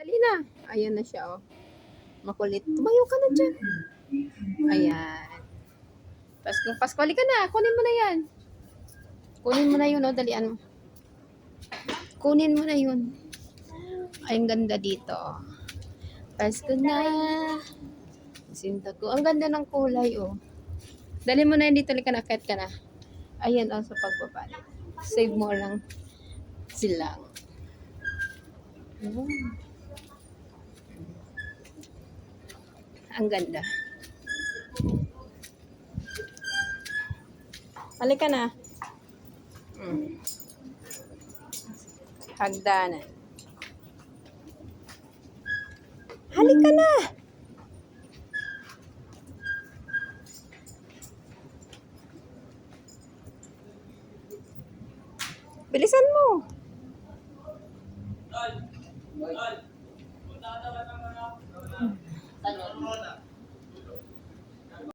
Dali na. Ayan na siya, oh. Makulit. Tumayo ka na dyan. Ayan. Pasko, halika na. Kunin mo na yan. Kunin mo na yun, oh. Dalian mo. Kunin mo na yun. Ay, ang ganda dito. Pasko na. Sinta ko. Ang ganda ng kulay, oh. Dali mo na yun dito. Halika na. Kahit ka na. Ayan, oh, sa pagbaba. Save mo lang sila. Ang ganda. Halika na. Hagdanan. Halika na.